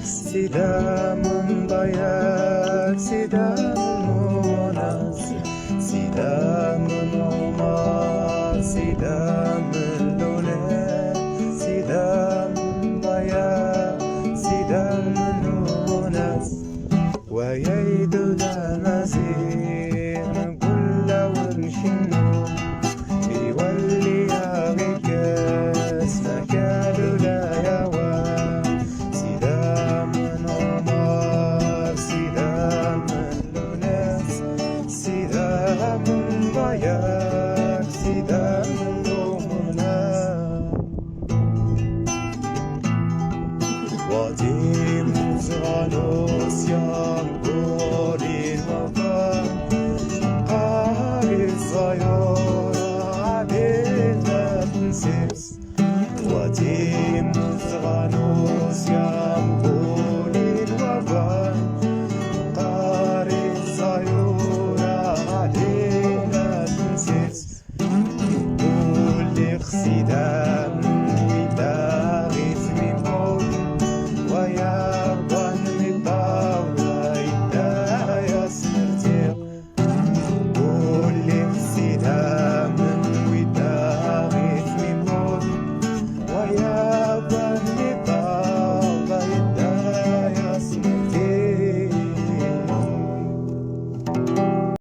Sidamun bayak, sidamun munas, sidamun omar, sidamun lunes, sidamun bayak, sidamun munas. ويعيد دمازين كل ورش يولي عركاس مكان لا يوى سدام عمر سدام لوناس سدام ضياك سدام لومنا وديم زغانوس ينقر الوفا قهر الزيارة علينا تنسيس وديم زغانوس ينقر الوفا قهر الزيارة علينا تنسيس كل خسيدة